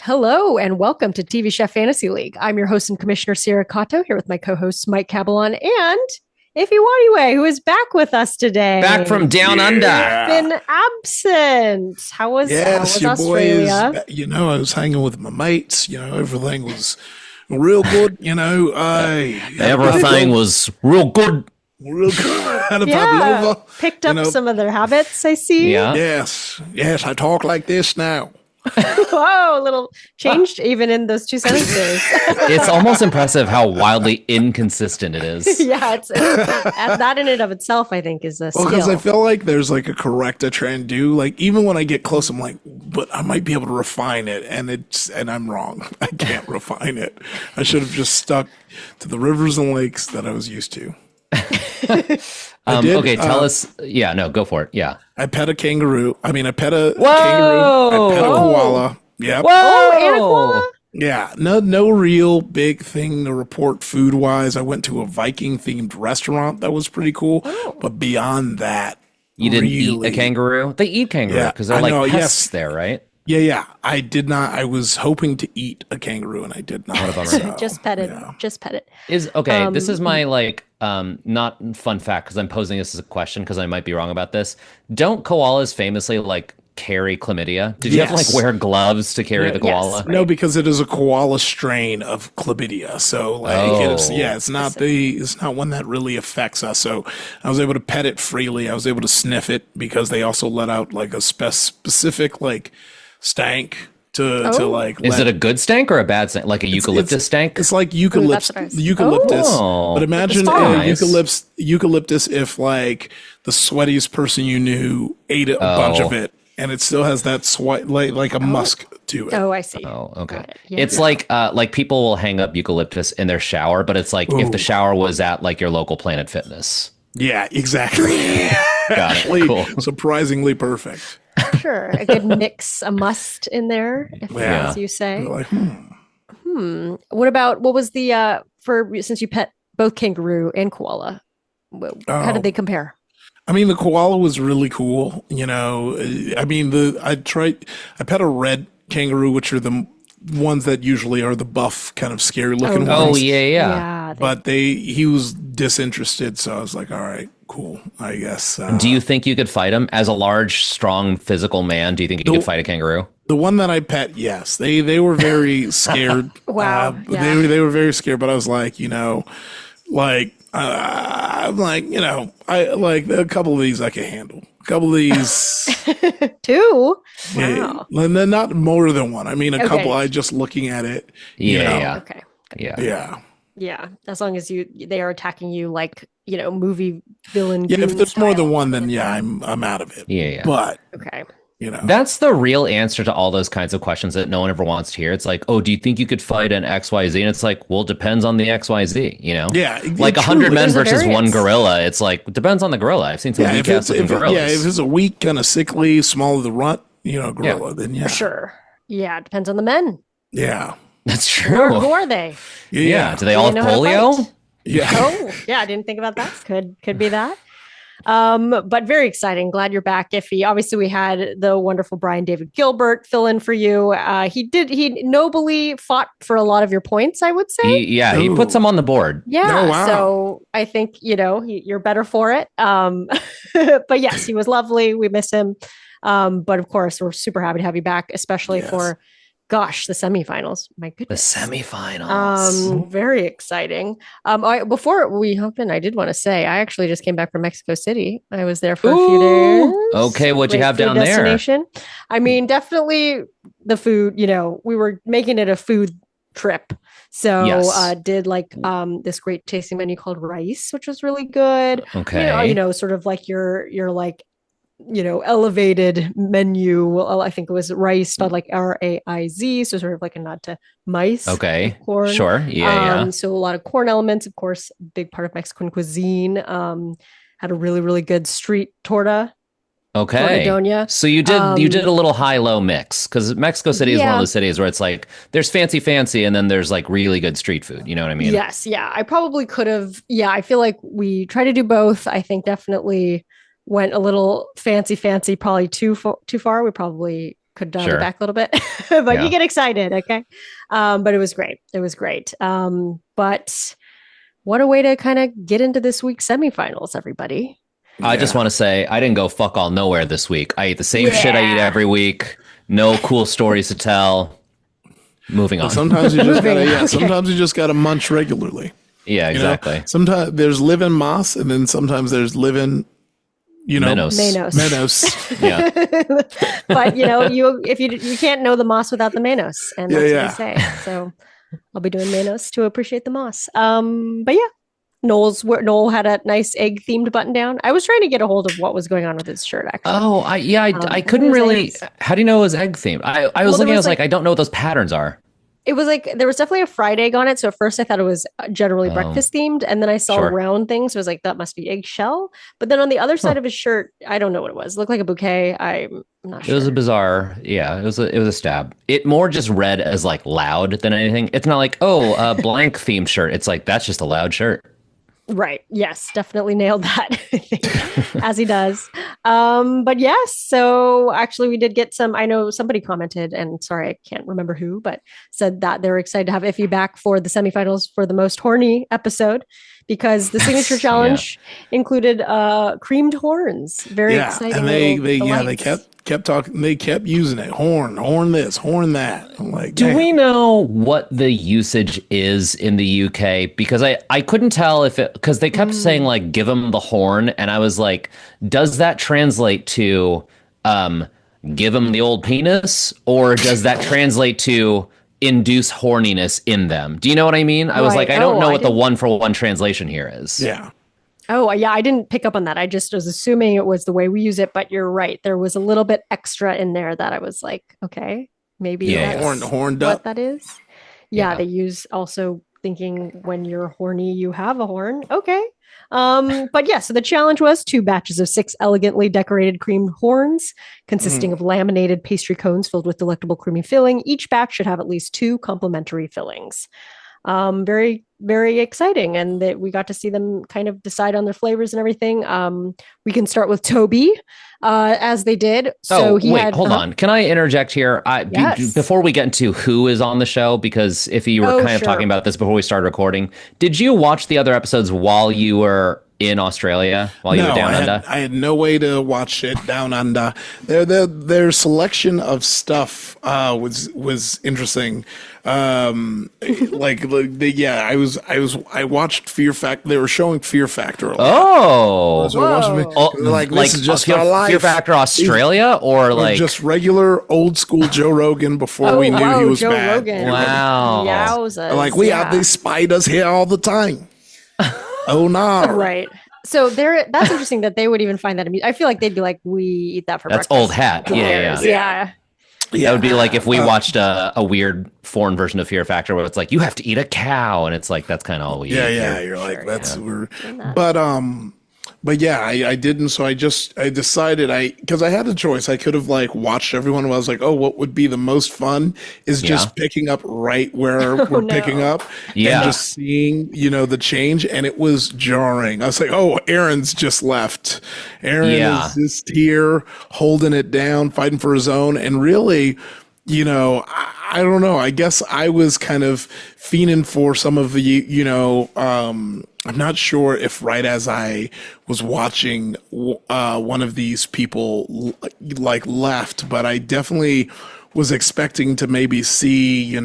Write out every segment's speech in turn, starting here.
Hello and welcome to TV Chef Fantasy League. I'm your host and commissioner, Sierra Cato, here with my co-hosts Mike Cabalon and Ify Wadiwe, who is back with us today. Back from down under. Been absent. How was your Australia? boy is, I was hanging with my mates. Everything was real good. Everything was real good. Real good. Had a pavlova. Picked up some of their habits, I see. Yeah. Yes. I talk like this now. Whoa, a little changed even in those two sentences. It's almost impressive how wildly inconsistent it is. Yeah, that in and of itself, I think, is a skill. Well, because I feel like there's like a correct I try and do. Like even when I get close, I'm like, but I might be able to refine it, and I'm wrong. I can't refine it. I should have just stuck to the rivers and lakes that I was used to. Okay, tell us. Yeah, no, go for it. Yeah. I pet a kangaroo. I pet a Whoa! kangaroo. I pet a koala. Yep. Whoa, and a koala? Yeah, no real big thing to report food wise. I went to a Viking themed restaurant that was pretty cool, but beyond that, You didn't eat a kangaroo? They eat kangaroo because they're like pests there, right? Yeah. I did not. I was hoping to eat a kangaroo, and I did not. What about so, just pet it. Yeah. Just pet it. This is my not fun fact because I'm posing this as a question because I might be wrong about this. Don't koalas famously carry chlamydia? Did you have to wear gloves to carry the koala? Yes, right. No, because it is a koala strain of chlamydia. So it's not one that really affects us. So I was able to pet it freely. I was able to sniff it because they also let out a specific stank to Is it a good stank or a bad stank? Like a eucalyptus stank? It's like eucalyptus. But imagine eucalyptus if the sweatiest person you knew ate a bunch of it. And it still has that like a musk to it. Oh, I see. Oh, okay. Yeah. It's like people will hang up eucalyptus in their shower, but it's like if the shower was at your local Planet Fitness. Yeah, exactly. Got it. Cool. Surprisingly perfect. Sure, a good mix, a must in there, as you say. What was the since you pet both kangaroo and koala? How did they compare? The koala was really cool. I pet a red kangaroo, which are the ones that usually are the buff, kind of scary looking ones. Oh, yeah. But he was disinterested. So I was like, all right, cool, I guess. Do you think you could fight him as a large, strong, physical man? Do you think you could fight a kangaroo? The one that I pet, yes, they were very scared. Wow. They were very scared, but I was like, I'm like, I like a couple of these I can handle. A couple of these. Two? Wow. And then not more than one. A couple, I just looking at it. Yeah. Okay. Yeah. Yeah. As long as they are attacking you movie villain. Yeah, if there's more than one, then I'm out of it. Yeah. But okay. That's the real answer to all those kinds of questions that no one ever wants to hear. It's like, oh, do you think you could fight an XYZ? And it's like, well, it depends on the XYZ, Yeah. Like 100 men versus one gorilla. It's like, it depends on the gorilla. I've seen some weak ass looking gorillas. Yeah, if it's a weak, kind of sickly, small of the runt, gorilla, then yeah. For sure. Yeah, it depends on the men. Yeah. That's true. Who are they? Yeah. Do they all have polio? Yeah. Oh, yeah, I didn't think about that. Could be that. But very exciting. Glad you're back, Ify. Obviously, we had the wonderful Brian David Gilbert fill in for you. He nobly fought for a lot of your points, I would say. He put some on the board. Yeah. Oh, wow. So I think, you're better for it. But yes, he was lovely. We miss him. But of course, we're super happy to have you back, especially for the semifinals. My goodness. The semifinals. Very exciting. Before we hop in, I did want to say I actually just came back from Mexico City. I was there for a few days. Okay, what'd you have down there? Definitely the food. We were making it a food trip. So did this great tasting menu called rice, which was really good. Okay. Sort of like your elevated menu. Well, I think it was rice spelled like RAIZ, so sort of like a nod to mice. Okay, corn. Sure, yeah. So a lot of corn elements, of course, big part of Mexican cuisine. Had a really, really good street torta. Okay, Tortadonia. So you did a little high-low mix because Mexico City is one of those cities where it's like there's fancy, and then there's like really good street food. You know what I mean? Yes, yeah. I probably could have. Yeah, I feel like we try to do both. I think definitely went a little fancy, probably too far. We probably could dial it Sure. back a little bit, but you Yeah. get excited. Okay. But it was great. It was great. But what a way to kind of get into this week's semifinals, everybody. I just want to say I didn't go fuck all nowhere this week. I ate the same shit I eat Yeah. every week. No cool stories to tell. Moving on. Sometimes you just gotta, Okay. sometimes you just gotta munch regularly. Yeah, You know? exactly. Sometimes there's live-in moss, and then sometimes there's live-in, Minos. Manos. Yeah. But you can't know the moss without the Manos, and that's what they say. So I'll be doing Manos to appreciate the moss. But yeah, Noel had a nice egg themed button down. I was trying to get a hold of what was going on with his shirt. Actually, Oh, I think couldn't it was really. eggs. How do you know it was egg themed? I was Well, looking. I was like I don't know what those patterns are. it was like there was definitely a fried egg on it. So at first I thought it was generally breakfast themed, and then I saw Sure. round things. So I was like, that must be eggshell. But then on the other side of his shirt, I don't know what it was. It looked like a bouquet. I'm not sure. It was a bizarre. Yeah, it was a stab. It more just read as like loud than anything. It's not like a blank themed shirt. It's like that's just a loud shirt. Right. Yes, definitely nailed that, I think, as he does. But yes, so actually we did get some, I know somebody commented, and sorry, I can't remember who, but said that they were excited to have Iffy back for the semifinals for the most horny episode because the signature challenge included creamed horns. Very exciting. And they kept talking, they kept using it. Horn this, horn that. I'm like, Do damn. we know what the usage is in the UK? Because I couldn't tell if it, because they kept saying like give them the horn, and I was like, does that translate to give them the old penis, or does that translate to induce horniness in them? Do you know what I mean? I was Right. like, I don't know I what the didn't- 1-for-1 translation here is. Yeah. Oh, yeah, I didn't pick up on that. I just was assuming it was the way we use it, but you're right. There was a little bit extra in there that I was like, okay, maybe Yeah. that's Horned what up. that is. Yeah, Yeah. they use also thinking when you're horny, you have a horn. Okay. But yeah, so the challenge was 2 batches of 6 elegantly decorated creamed horns consisting of laminated pastry cones filled with delectable creamy filling. Each batch should have at least 2 complimentary fillings. Very, very exciting. And that we got to see them kind of decide on their flavors and everything. We can start with Toby, as they did. So hold on. Can I interject here? Yes. Before we get into who is on the show, because if you were kind of sure. talking about this before we started recording, did you watch the other episodes while you were in Australia, while you were down under? I had no way to watch it down under. Their selection of stuff was interesting. I watched Fear Factor. They were showing Fear Factor a lot. Oh, So I watched it, Oh, like this is just our life. Fear Factor Australia, or like just regular old school Joe Rogan before we knew he was Joe bad. Rogan. Wow. Yowzas. Like they spied us here all the time. Oh no! Right. So that's interesting that they would even find that amusing. I feel like they'd be like, we eat that for That's breakfast. old hat. Who Yeah. cares? Yeah. That would be like if we watched a weird foreign version of Fear Factor where it's like you have to eat a cow, and it's like that's kind of all we eat. Yeah. here. You're like that's Yeah. we're, but yeah, I didn't. So I decided because I had a choice. I could have like watched everyone. And I was like, oh, what would be the most fun is just picking up right where we're picking up, and just seeing the change. And it was jarring. I was like, oh, Aaron's just left. Aaron is just here holding it down, fighting for his own, and really. I don't know. I guess I was kind of fiending for some of the, I'm not sure if right as I was watching one of these people like left, but I definitely was expecting to maybe see,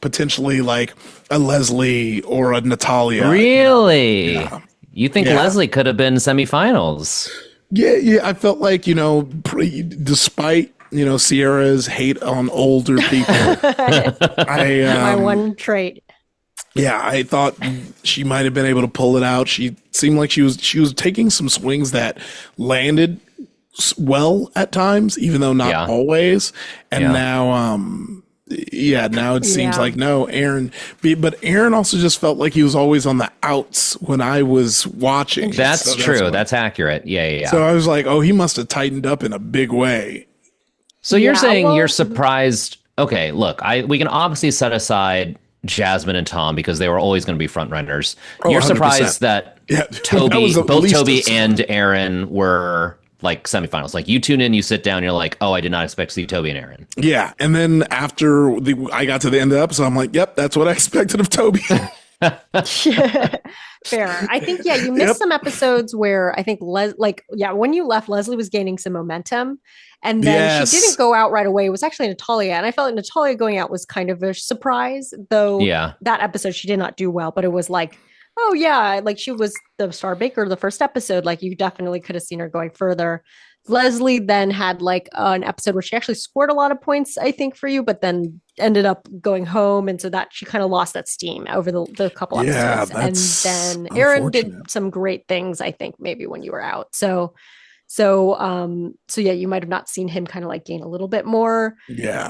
potentially like a Leslie or a Natalia. Really? Yeah. You think Leslie could have been semifinals? Yeah. I felt like, despite Sierra's hate on older people. My one trait. Yeah, I thought she might have been able to pull it out. She seemed like she was taking some swings that landed well at times, even though not always. And now, now it seems like no, Aaron. But Aaron also just felt like he was always on the outs when I was watching. That's true. That's accurate. Yeah. So I was like, oh, he must have tightened up in a big way. So you're saying you're surprised? Okay, look, we can obviously set aside Jasmine and Tom because they were always going to be front runners. You're 100%. surprised that That Toby, was the both least Toby of- and Aaron were like semifinals. Like you tune in, you sit down, you're like, oh, I did not expect to see Toby and Aaron. Yeah, and then after I got to the end of the episode, I'm like, yep, that's what I expected of Toby. Fair. I think, yeah, you missed some episodes where I think, when you left, Leslie was gaining some momentum. And then she didn't go out right away. It was actually Natalia. And I felt like Natalia going out was kind of a surprise, though that episode she did not do well. But it was like, oh, yeah, like she was the star baker the first episode. Like you definitely could have seen her going further. Leslie then had like an episode where she actually scored a lot of points, I think, for you, but then ended up going home. And so that she kind of lost that steam over the couple episodes. And then Aaron did some great things, I think, maybe when you were out. So yeah, you might have not seen him kind of like gain a little bit more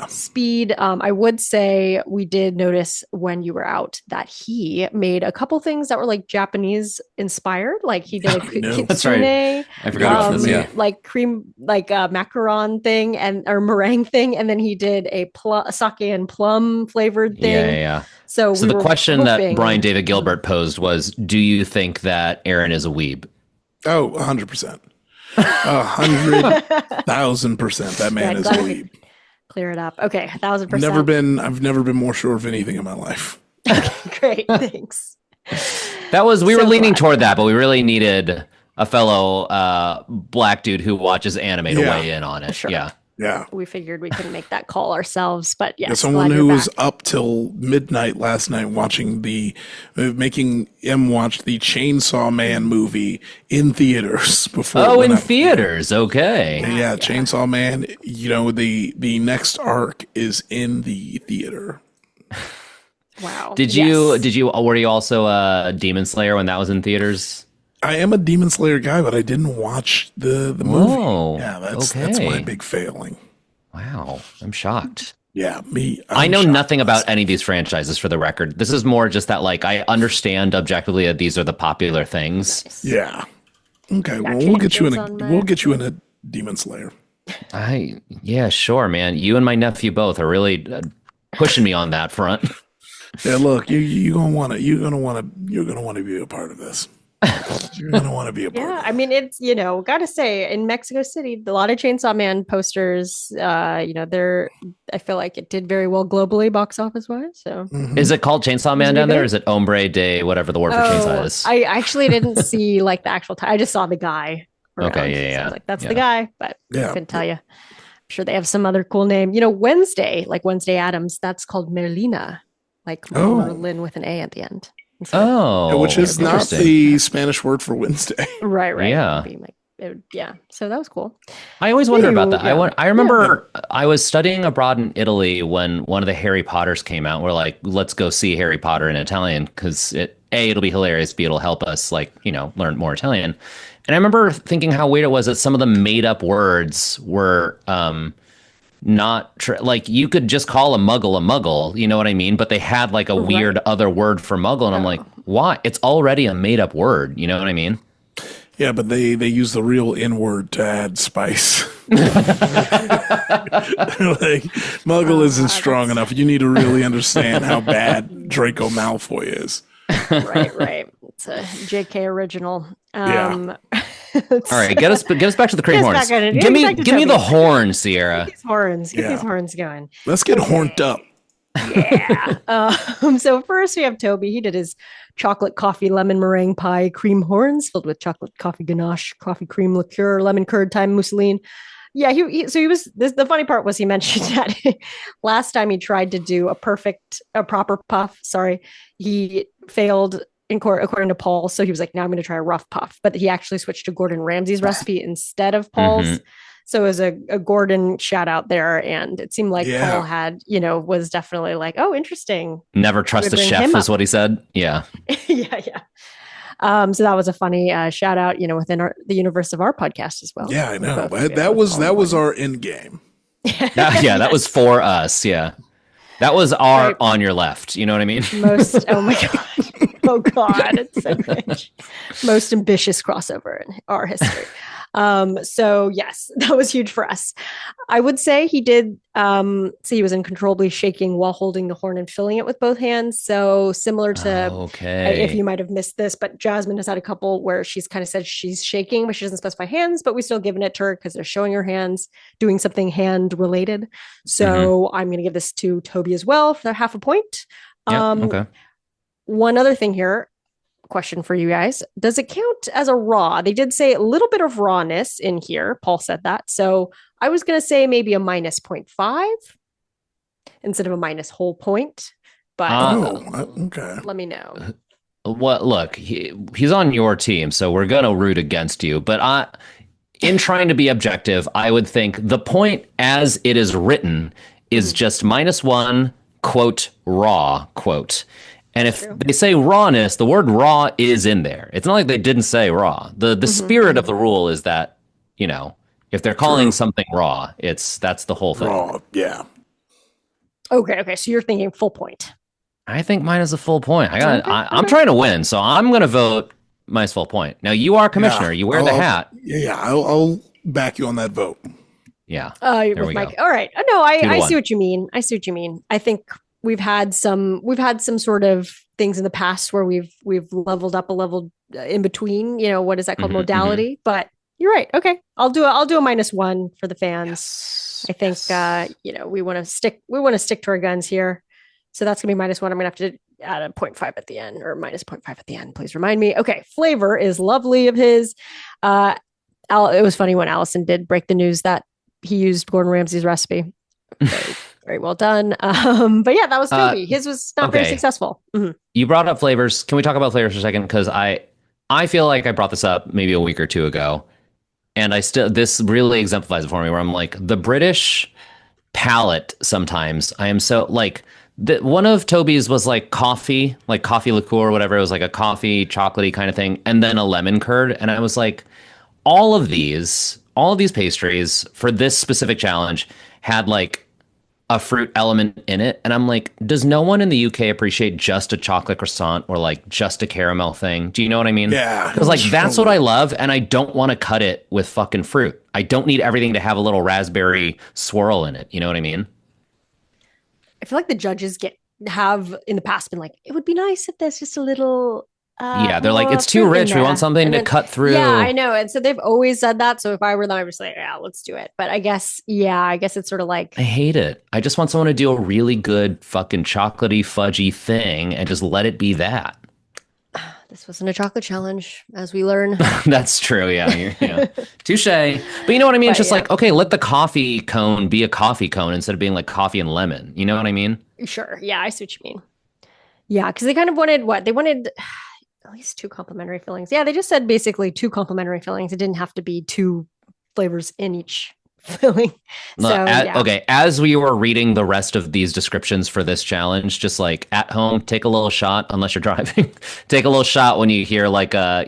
speed. I would say we did notice when you were out that he made a couple things that were like Japanese inspired. Like he did a kitsune, that's right. I forgot about this. Yeah, like cream, like a macaron thing or meringue thing, and then he did a sake and plum flavored thing. Yeah. So the question that Brian David Gilbert posed was, do you think that Aaron is a weeb? Oh, 100%. 100,000%. That man is a weeb. Clear it up. Okay, 1,000%. I've never been more sure of anything in my life. Okay, great. Thanks. We were leaning toward that, but we really needed a fellow black dude who watches anime to weigh in on it. Sure. Yeah. We figured we couldn't make that call ourselves, but yes. Someone who was up till midnight last night watching making M watch the Chainsaw Man movie in theaters before. Oh, in theaters. Okay. Yeah, Chainsaw Man, the next arc is in the theater. Wow. Were you also a Demon Slayer when that was in theaters? I am a Demon Slayer guy, but I didn't watch the movie. Oh, yeah, that's my big failing. Wow, I'm shocked. Yeah, I know nothing about any of these franchises, for the record. This is more just that, like, I understand objectively that these are the popular things. Nice. Yeah. Okay. Well, we'll get you in a Demon Slayer. Yeah, sure, man. You and my nephew both are really pushing me on that front. Yeah, look, you're gonna want to be a part of this. You're gonna want to be a part. Yeah, I mean, it's gotta say, in Mexico City, a lot of Chainsaw Man posters. I feel like it did very well globally, box office wise. So, Is it called Chainsaw Man down there? Or is it Hombre de whatever the word for chainsaw is? I actually didn't see like the actual title. I just saw the guy. Okay, yeah. So I was like, that's the guy, but I couldn't tell you. I'm sure they have some other cool name. Wednesday, like Wednesday Addams, that's called Merlina, like Merlin with an A at the end. Which is not the Spanish word for Wednesday. Right. Yeah. So that was cool. I always wonder about that. Yeah. I remember I was studying abroad in Italy when one of the Harry Potters came out. We're like, let's go see Harry Potter in Italian because it'll be hilarious. B, it'll help us learn more Italian. And I remember thinking how weird it was that some of the made up words were not like you could just call a muggle, you know what I mean? But they had like a weird other word for muggle, and I'm like, why? It's already a made up word, you know what I mean? Yeah, but they use the real N word to add spice. Like muggle isn't strong enough. You need to really understand how bad Draco Malfoy is. Right. It's a JK original. All right, get us back to the cream horns. Give me the horn, Sierra. Get these horns going. Let's get horned up. Yeah. So first we have Toby. He did his chocolate coffee lemon meringue pie cream horns filled with chocolate coffee ganache, coffee cream liqueur, lemon curd, thyme mousseline. Yeah, he was. The funny part was he mentioned that last time he tried to do a proper puff. Sorry, he failed in court, according to Paul. So he was like, now I'm going to try a rough puff. But he actually switched to Gordon Ramsay's recipe instead of Paul's. Mm-hmm. So it was a Gordon shout out there. And it seemed like Paul had, was definitely like, oh, interesting. Never trust a chef is what he said. Yeah. Yeah. So that was a funny shout out, within the universe of our podcast as well. Yeah, I know. That was our end game. That was for us. Yeah. That was our on your left. You know what I mean? Oh my God. Oh God. It's so rich. Most ambitious crossover in our history. So yes, that was huge for us. I would say he did see he was uncontrollably shaking while holding the horn and filling it with both hands. So similar to if you Okay. might have missed this, but Jasmine has had a couple where she's kind of said she's shaking, but she doesn't specify hands, but we still given it to her because they're showing her hands doing something hand related. Hmm. So I'm going to give this to Toby as well for half a point. Yep. Um, Okay. one other thing here, question for you guys. Does it count as a raw? They did say a little bit of rawness in here. Paul said that. So I was going to say maybe a minus zero point 0.5 instead of a minus whole point. But Okay. let me know. What? Look, he's on your team, so we're gonna root against you. But in trying to be objective, I would think the point as it is written is just -1 quote raw quote. And if True. they say rawness, the word raw is in there. It's not like they didn't say raw. The spirit of the rule is that, if they're calling True. something raw, that's the whole thing. Raw. Yeah. Okay. So you're thinking full point. I think mine is a full point. I'm Okay. trying to win, so I'm gonna vote minus full point. Now you are Yeah. commissioner. You wear the hat. I'll back you on that vote. Yeah. You're There with we Mike. go. All right. No, I see 2-1. what you mean. I see what you mean. I think we've had some sort of things in the past where we've leveled up a level in between. What is that called? Mhm. Modality. But you're right. Okay. I'll do a -1 for the fans. Yes. I think Yes. we want to stick to our guns here. So that's gonna be -1. I'm gonna have to add a 0.5 at the end or minus -0.5 at the end. Please remind me. Okay, flavor is lovely of his. Uh it was funny when Allison did break the news that he used Gordon Ramsay's recipe. Very, very well done. But yeah, that was Uh, Toby. His was not very okay. successful. Mhm. You brought up flavors. Can we talk about flavors for a second? Because I feel like I brought this up maybe a week or two ago, and this really exemplifies it for me. Where I'm like the British palate. Sometimes I am so like. One of Toby's was like coffee liqueur or whatever. It was like a coffee chocolatey kind of thing, and then a lemon curd. And I was like, all of these pastries for this specific challenge had like a fruit element in it. And I'm like, does no one in the UK appreciate just a chocolate croissant or like just a caramel thing? Do you know what I mean? Yeah. Because like that's what Totally. I love, and I don't want to cut it with fucking fruit. I don't need everything to have a little raspberry swirl in it. You know what I mean? I feel like the judges have in the past been like, it would be nice if there's just a little Yeah, they're like, more it's too fruit in rich. We want there. something And to then cut through. yeah, I know. And so they've always said that. So if I were them, I would say, yeah, let's do it. But I guess it's sort of I like hate it. I just want someone to do a really good fucking chocolatey fudgy thing and just let it be that. this wasn't a chocolate challenge, as we learn. That's true. Yeah. Yeah. Touche. But you know what I mean? It's But just yeah, like, okay, let the coffee cone be a coffee cone instead of being like coffee and lemon. You know what I mean? sure. Yeah, I see what you mean. Yeah, because they kind of wanted what? They wanted at least two complimentary fillings. Yeah, they just said basically two complimentary fillings. It didn't have to be two flavors in each filling. So yeah, Okay. As we were reading the rest of these descriptions for this challenge, just like at home, take a little shot, unless you're driving, take a little shot when you hear like a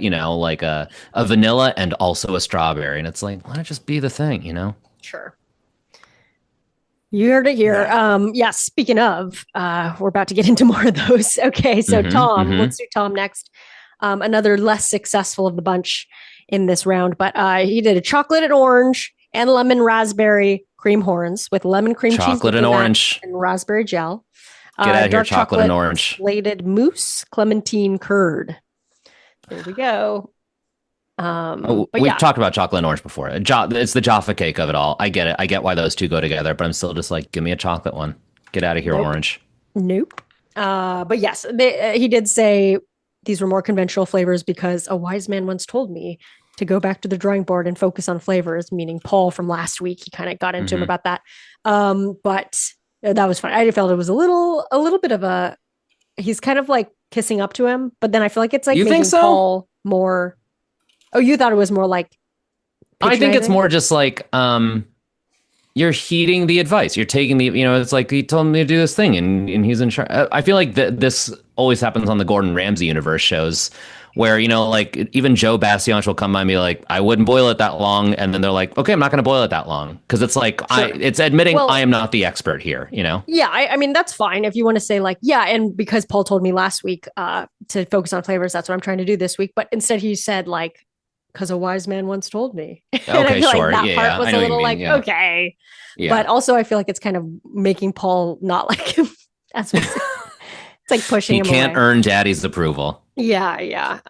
vanilla and also a strawberry. And it's like, let it just be the thing, you know? sure. You heard it here. Yeah. Yeah, speaking of, we're about to get into more of those. Okay, so Tom, Mm-hmm. let's do Tom next. Another less successful of the bunch in this round, but he did a chocolate and orange and lemon raspberry cream horns with lemon cream cheese Chocolate and diplomat orange. and raspberry gel. Get out of here, Dark chocolate and orange. slated mousse clementine curd. There we go. Oh, But we've yeah, talked about chocolate and orange before. It's the Jaffa cake of it all. I get it. I get why those two go together, but I'm still just like, give me a chocolate one. Get out of here, nope. orange. Nope. But yes, he did say these were more conventional flavors because a wise man once told me to go back to the drawing board and focus on flavors, meaning Paul from last week. He kind of got into him about that. But that was fun. I felt it was a little bit of a, he's kind of like kissing up to him, but then I feel like it's like You making think so? Paul more. Oh, you thought it was more like I think it's patronizing? more just like you're heeding the advice. You're taking it's like he told me to do this thing and he's in charge. I feel like this always happens on the Gordon Ramsay universe shows where, like even Joe Bastianich will come by and be like, I wouldn't boil it that long. And then they're like, okay, I'm not going to boil it that long. Cause it's like, Sure. it's admitting Well, I am not the expert here. Yeah, I mean that's fine if you want to say like, yeah, and because Paul told me last week to focus on flavors, that's what I'm trying to do this week. But instead he said like because a wise man once told me. And I Okay, feel sure. like that Yeah, part yeah. was I a know what you little mean. like, Yeah. okay. Yeah. But also I feel like it's kind of making Paul not like him. That's what it's like pushing He him can't away. earn daddy's approval. Yeah, yeah.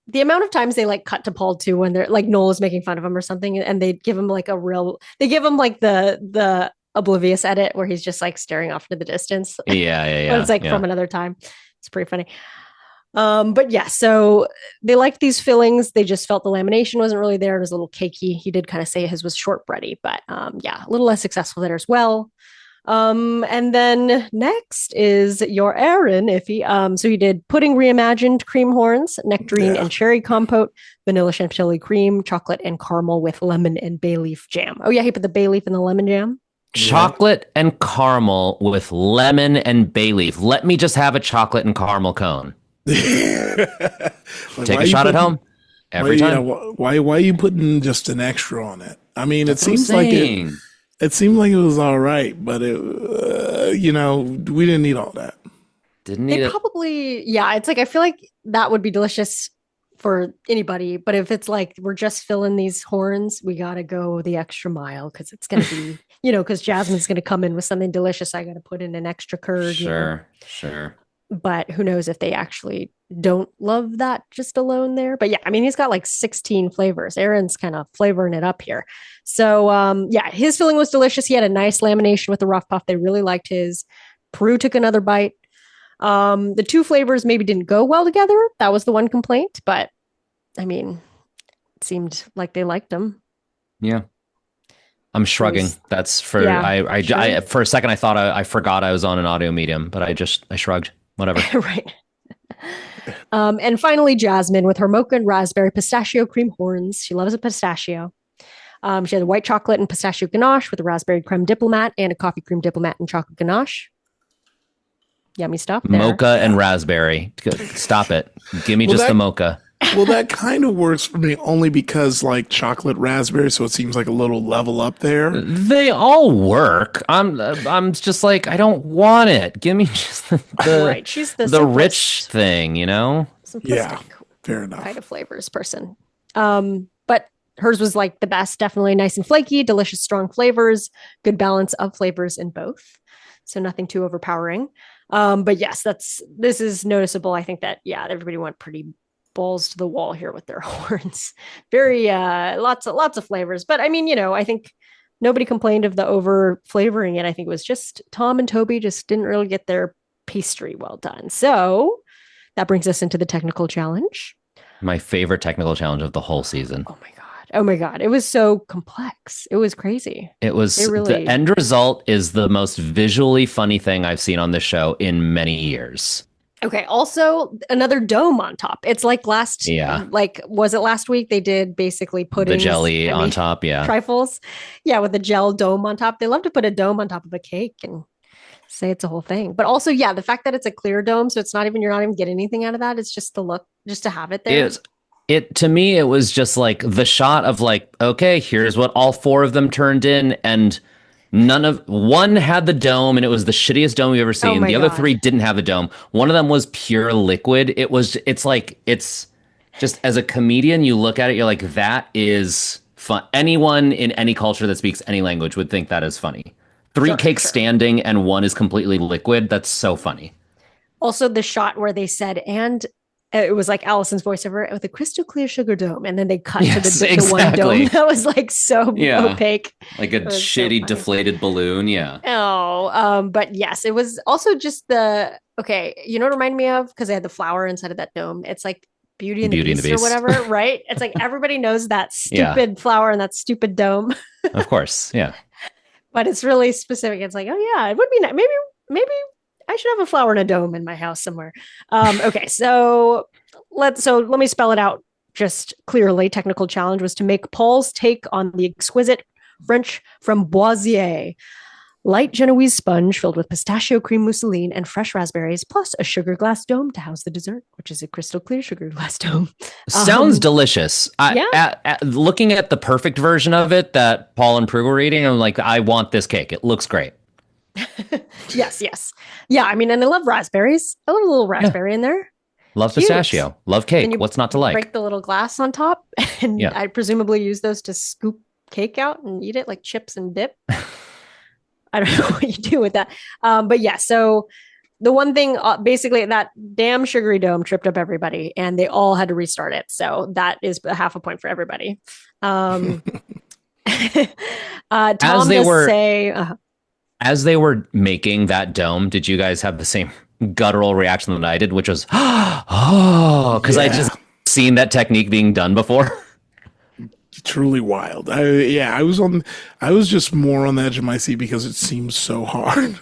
The amount of times they like cut to Paul too when they're like Noel is making fun of him or something, and they give him like they give him like the oblivious edit where he's just like staring off into the distance. Yeah, yeah, But it's yeah. like Yeah. from another time. It's pretty funny. But yeah, so they liked these fillings. They just felt the lamination wasn't really there. It was a little cakey. He did kind of say his was shortbready, but yeah, a little less successful there as well. And then next is your Aaron Iffy. So he did pudding reimagined, cream horns, nectarine and cherry compote, vanilla chantilly cream, chocolate and caramel with lemon and bay leaf jam. Oh yeah, he put the bay leaf in the lemon jam. Chocolate and caramel with lemon and bay leaf. Let me just have a chocolate and caramel cone. Like, Take a shot at home every time. Why are you putting just an extra on it? I mean, That's it seems like it seemed like it was all right, but it, we didn't need all that. Didn't need They it. probably, yeah, it's like I feel like that would be delicious for anybody, but if it's like we're just filling these horns, we got to go the extra mile because it's going to be, because Jasmine's going to come in with something delicious. I got to put in an extra curd. Sure. But who knows if they actually don't love that just alone there. But yeah, I mean, he's got like 16 flavors. Aaron's kind of flavoring it up here. So yeah, his filling was delicious. He had a nice lamination with the rough puff. They really liked his. Prue took another bite. The two flavors maybe didn't go well together. That was the one complaint, but I mean, it seemed like they liked them. Yeah. I'm shrugging. That's for sure. I for a second I thought I forgot I was on an audio medium, but I shrugged. Whatever. Right. And finally, Jasmine with her mocha and raspberry pistachio cream horns. She loves a pistachio. She had a white chocolate and pistachio ganache with a raspberry creme diplomat and a coffee cream diplomat and chocolate ganache. Yummy stuff there. Mocha and raspberry. Stop it. Give me the mocha. Well, that kind of works for me only because like chocolate raspberry, so it seems like a little level up there. They all work. I'm just like, I don't want it. Give me just right. She's the rich thing, Simplistic, yeah, fair enough. Kind of flavors person. But hers was like the best, definitely nice and flaky, delicious, strong flavors, good balance of flavors in both. So nothing too overpowering. But yes, this is noticeable. I think that everybody went pretty balls to the wall here with their horns. Very lots of flavors. But I mean, I think nobody complained of the over flavoring it. I think it was just Tom and Toby just didn't really get their pastry well done. So that brings us into the technical challenge. My favorite technical challenge of the whole season. Oh my God. It was so complex. It was crazy. The end result is the most visually funny thing I've seen on this show in many years. Okay. Also, another dome on top. It's like was it last week? They did basically puddings. The jelly on top. Yeah. Trifles. Yeah. With the gel dome on top. They love to put a dome on top of a cake and say it's a whole thing. But also, the fact that it's a clear dome. So you're not even getting anything out of that. It's just the look, just to have it there. To me, it was just like the shot of like, okay, here's what all four of them turned in, and one had the dome, and it was the shittiest dome we've ever seen. The other three didn't have the dome. One of them was pure liquid. It's just as a comedian, you look at it, you're like, that is fun. Anyone in any culture that speaks any language would think that is funny. Three cakes standing and one is completely liquid. That's so funny. Also, the shot where they said, and it was like Allison's voiceover with a crystal clear sugar dome, and then they cut to the one dome that was like so opaque, like a shitty deflated balloon. Yeah. But yes, it was also just you know what it reminded me of, because they had the flower inside of that dome. It's like Beauty and the Beast or whatever, right? It's like everybody knows that stupid flower and that stupid dome. Of course, yeah. But it's really specific. It's like, oh yeah, it would be nice. Maybe I should have a flower in a dome in my house somewhere. Okay, so let me spell it out just clearly. Technical challenge was to make Paul's take on the exquisite French framboisier, light Genoese sponge filled with pistachio cream mousseline and fresh raspberries, plus a sugar glass dome to house the dessert, which is a crystal clear sugar glass dome. Sounds delicious. Looking at the perfect version of it that Paul and Prue were eating, I'm like, I want this cake. It looks great. Yes. Yeah, I mean, and I love raspberries. I love a little raspberry in there. Love Cute. pistachio. Love Then cake. you What's not to like? break the little glass on top, and Yeah. I presumably use those to scoop cake out and eat it like chips and dip. I don't know what you do with that. But yeah, so the one thing, basically, that damn sugary dome tripped up everybody, and they all had to restart it. So that is a half a point for everybody. Tom As they does were say, as they were making that dome, did you guys have the same guttural reaction that I did, which was, oh, because I just Yeah. seen that technique being done before. Truly wild. I was just more on the edge of my seat because it seems so hard.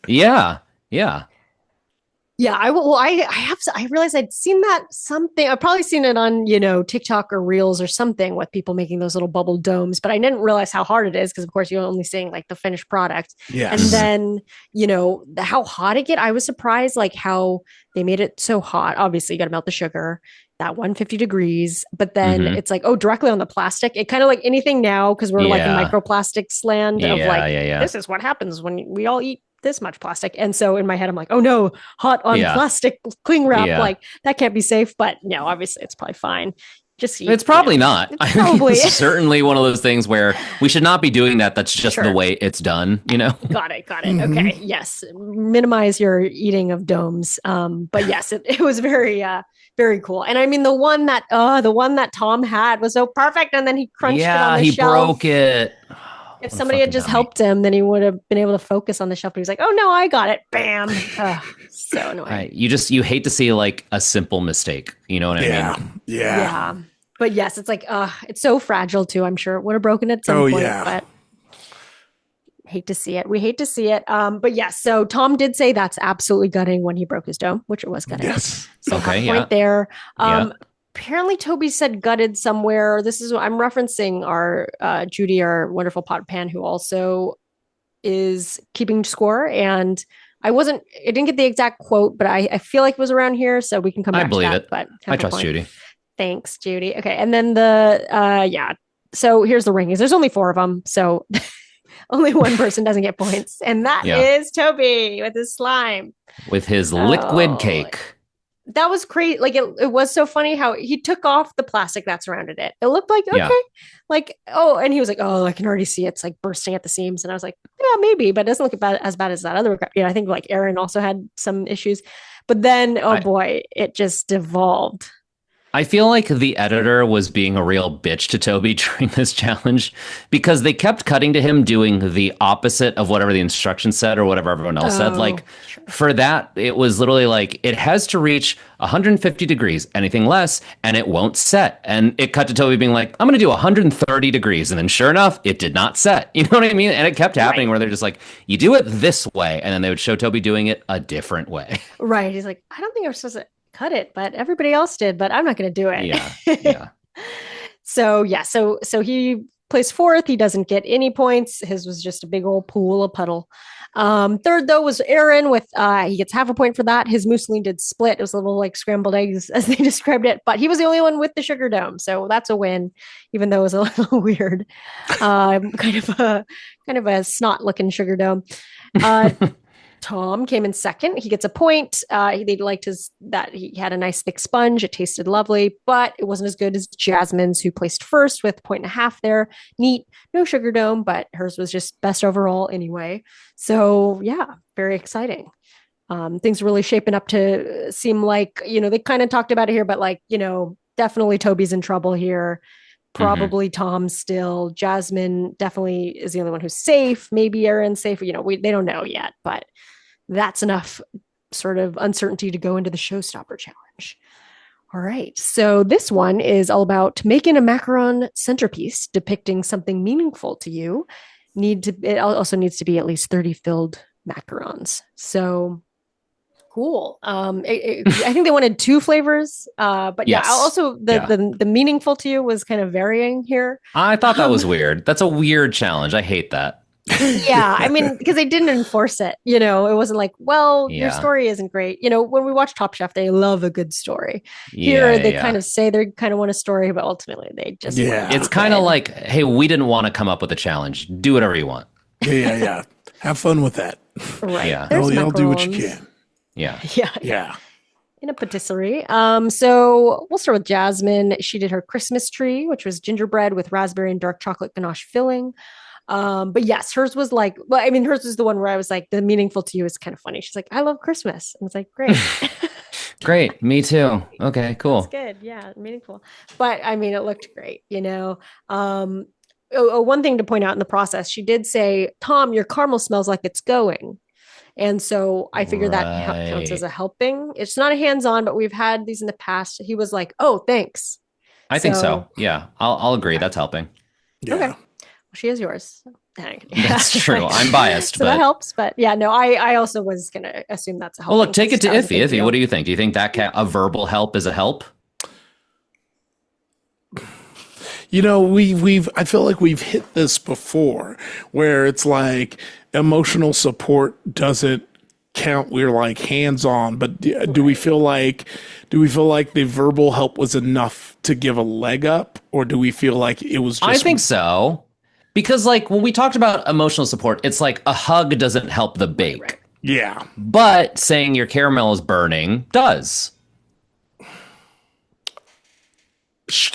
Yeah. Yeah. yeah, I realized I'd seen that something. I've probably seen it on, TikTok or Reels or something with people making those little bubble domes, but I didn't realize how hard it is because, of course, you're only seeing like the finished product. And Yes. then, how hot it get. I was surprised like how they made it so hot. Obviously, you got to melt the sugar, that 150 degrees, but then Mhm. it's like, oh, directly on the plastic. It kind of like anything now because we're like in Yeah. microplastics land of like, Yeah. this is what happens when we all eat this much plastic. And so in my head, I'm like, oh no, hot on Yeah. plastic cling wrap. Yeah. Like that can't be safe. But no, obviously it's probably fine. Just eat, It's probably not. It's I think probably it's certainly one of those things where we should not be doing that. That's just Sure. the way it's done, Got it. Okay. Yes. Minimize your eating of domes. But yes, it was very very cool. And I mean the one that Tom had was so perfect, and then he crunched it on Yeah, the he shelf. broke it. If What a somebody had fucking just dummy. helped him, then he would have been able to focus on the shelf. But he's like, "Oh no, I got it!" Bam! So annoying. You hate to see like a simple mistake. You know what I Yeah. mean? Yeah. Yeah. But yes, it's like, it's so fragile too. I'm sure it would have broken at some Oh, point, yeah. but hate to see it. We hate to see it. But yes, so Tom did say that's absolutely gutting when he broke his dome, which it was gutting. Yes. So Okay, half yeah. point there. Yeah. Apparently Toby said gutted somewhere. This is what I'm referencing our Judy, our wonderful pot pan, who also is keeping score. And I didn't get the exact quote, but I feel like it was around here. So we can come I back believe to that. it. But I half a trust point. Judy. Thanks, Judy. Okay. And then so here's the rankings. There's only 4 of them. So only one person doesn't get points. And that Yeah. is Toby with his slime. With his Oh. liquid cake. That was crazy. Like it was so funny how he took off the plastic that surrounded it. It looked like, okay. Yeah. Like, oh, and he was like, oh, I can already see it's like bursting at the seams. And I was like, yeah, maybe, but it doesn't look as bad as that other. I think like Aaron also had some issues. But then, boy, it just devolved. I feel like the editor was being a real bitch to Toby during this challenge because they kept cutting to him doing the opposite of whatever the instructions said or whatever everyone else said. Like sure. for that, it was literally like it has to reach 150 degrees, anything less, and it won't set. And it cut to Toby being like, I'm going to do 130 degrees. And then sure enough, it did not set. You know what I mean? And it kept happening where they're just like, you do it this way. And then they would show Toby doing it a different way. Right. He's like, I don't think I'm supposed to cut it, but everybody else did, but I'm not going to do it. Yeah. So he placed 4th. He doesn't get any points. His was just a big old pool of puddle. 3rd though was Aaron with he gets half a point for that. His mousseline did split. It was a little like scrambled eggs as they described it, but he was the only one with the sugar dome, so that's a win, even though it was a little weird. Kind of a snot looking sugar dome. Tom came in 2nd. He gets a point. They liked that he had a nice thick sponge. It tasted lovely, but it wasn't as good as Jasmine's, who placed 1st with 1.5 there. Neat, no sugar dome, but hers was just best overall anyway. So yeah, very exciting. Things are really shaping up to seem like, they kind of talked about it here, but like, definitely Toby's in trouble here. Probably Tom still. Jasmine definitely is the only one who's safe. Maybe Aaron's safe. They don't know yet, but that's enough sort of uncertainty to go into the showstopper challenge. All right. So this one is all about making a macaron centerpiece depicting something meaningful to you. It also needs to be at least 30 filled macarons. So cool. I think they wanted 2 flavors. But Yes. yeah, also the meaningful to you was kind of varying here. I thought that was weird. That's a weird challenge. I hate that. Yeah, I mean, because they didn't enforce it. It wasn't like, well, your story isn't great. When we watch Top Chef, they love a good story. Here, they kind of say they kind of want a story, but ultimately they just It's kind of like, hey, we didn't want to come up with a challenge. Do whatever you want. Yeah. Have fun with that. Right. Yeah. There's Y'all do what you macarons. can. Yeah. Yeah. in a patisserie. So we'll start with Jasmine. She did her Christmas tree, which was gingerbread with raspberry and dark chocolate ganache filling. But yes, hers was like, well, I mean, hers was the one where I was like, the meaningful to you is kind of funny. She's like, I love Christmas. And it's like, great. Great. Me too. Okay, That's cool. good. Yeah, meaningful. But I mean, it looked great, you know. One thing to point out in the process, she did say, Tom, your caramel smells like it's going. And so I figure that counts as Right. a helping. It's not a hands-on, but we've had these in the past. He was like, "Oh, thanks." I think so. So Yeah, I'll agree. okay, That's helping. okay. Yeah. Well, she is yours. So, That's true. I'm biased, so that but helps. But yeah, no, I also was gonna assume that's a well, helping look, take because it to that was a Iffy. big Iffy, what deal. do you think? Do you think that a verbal help is a help? You know, we've I feel like we've hit this before where it's like emotional support doesn't count. We're like hands on, but do we feel like the verbal help was enough to give a leg up, or do we feel like it was I just think so. Because like when we talked about emotional support, it's like a hug doesn't help the Right, right. bake. yeah. But saying your caramel is burning does.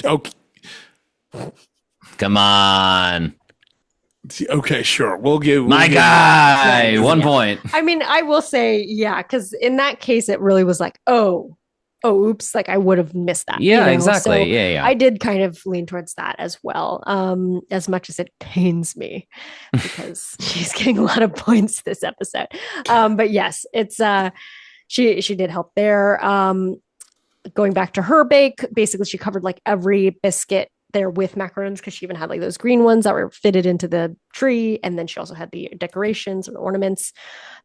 Okay, Come on. okay, sure. We'll My give guy. Nice. One Yeah. point. I mean, I will say, yeah, because in that case, it really was like, oh, oops, like I would have missed that, you Yeah, know? exactly. So Yeah, yeah. I did kind of lean towards that as well, as much as it pains me because she's getting a lot of points this episode. But yes, it's she did help there. Going back to her bake, basically she covered like every biscuit there with macarons because she even had like those green ones that were fitted into the tree. And then she also had the decorations and ornaments.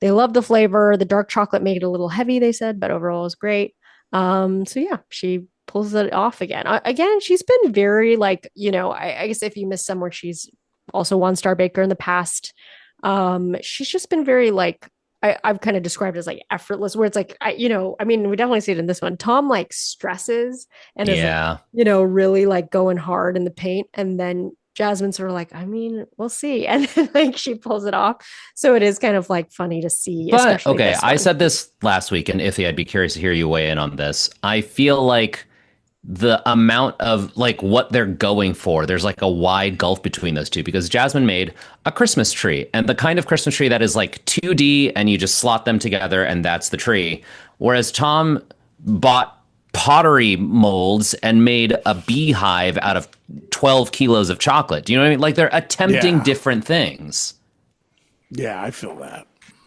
They loved the flavor. The dark chocolate made it a little heavy, they said, but overall it was great. So yeah, she pulls it off again. Again, she's been very like, you know, I guess if you miss somewhere, she's also one star baker in the past. She's just been very like I've kind of described it as like effortless, where it's like you know, I mean, we definitely see it in this one. Tom like stresses and is like, Yeah. you know, really like going hard in the paint, and then Jasmine's sort of like, I mean, we'll see, and then like she pulls it off. So it is kind of like funny to see, But especially okay, this I one. said this last week, and Iffy, I'd be curious to hear you weigh in on this. I feel like the amount of like what they're going for, there's like a wide gulf between those two because Jasmine made a Christmas tree and the kind of Christmas tree that is like 2D and you just slot them together and that's the tree. Whereas Tom bought pottery molds and made a beehive out of 12 kilos of chocolate. Do you know what I mean? Like they're attempting Yeah. different things. Yeah, I feel that.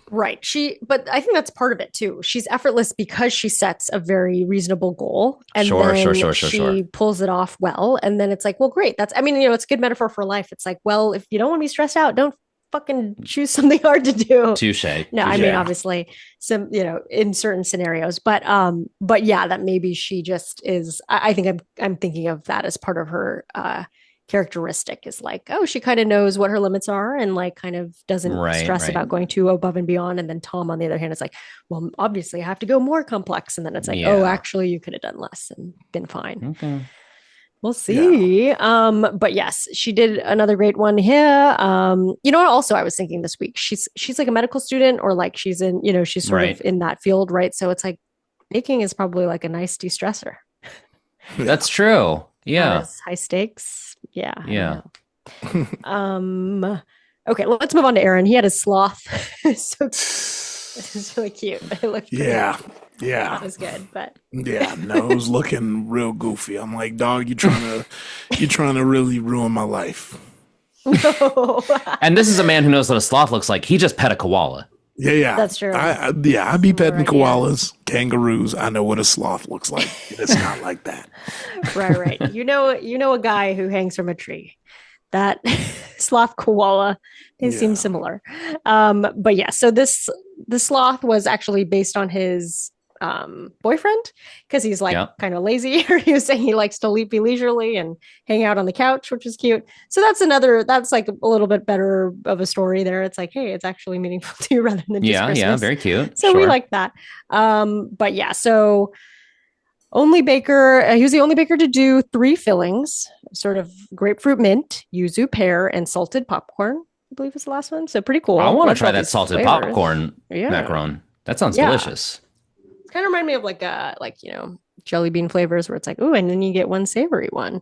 Right. But I think that's part of it too. She's effortless because she sets a very reasonable goal and then she pulls it off well. And then it's like, well, great. I mean, you know, it's a good metaphor for life. It's like, well, if you don't want to be stressed out, don't fucking choose something hard to do. Touche. No, I Touche. mean, obviously some, you know, in certain scenarios, but yeah, that maybe she just is, I think I'm thinking of that as part of her, characteristic is like, oh, she kind of knows what her limits are and like kind of doesn't stress about going too above and beyond. And then Tom, on the other hand, is like, well, obviously I have to go more complex. And then it's like, oh, actually, you could have done less and been fine. Okay. We'll see. Yeah. But yes, she did another great one here. You know what? Also, I was thinking this week, she's like a medical student or like she's in, you know, she's sort of in that field, right? So it's like baking is probably like a nice de-stressor. That's true. Yeah. High stakes. Yeah. Yeah. Okay, let's move on to Aaron. He had a sloth. So this is really cute. It looked pretty. Yeah. That was good, but Yeah, no, it was looking real goofy. I'm like, dog, you're trying to really ruin my life. no. And this is a man who knows what a sloth looks like. He just pet a koala. Yeah. That's true. I be petting koalas, kangaroos. I know what a sloth looks like. It's not like that. Right. You know a guy who hangs from a tree. That sloth koala, they seem similar. But yeah, so the sloth was actually based on his boyfriend because he's like kind of lazy, or he was saying he likes to be leisurely and hang out on the couch, which is cute. So that's like a little bit better of a story there. It's like, hey, it's actually meaningful to you rather than just Christmas. Very cute. So we like that. But yeah, so only baker, he was the only baker to do 3 fillings, sort of grapefruit mint, yuzu pear, and salted popcorn, I believe is the last one. So pretty cool. I want to try that salted popcorn macaron. That sounds delicious. It's Kind of remind me of jelly bean flavors where it's like, ooh, and then you get one savory one.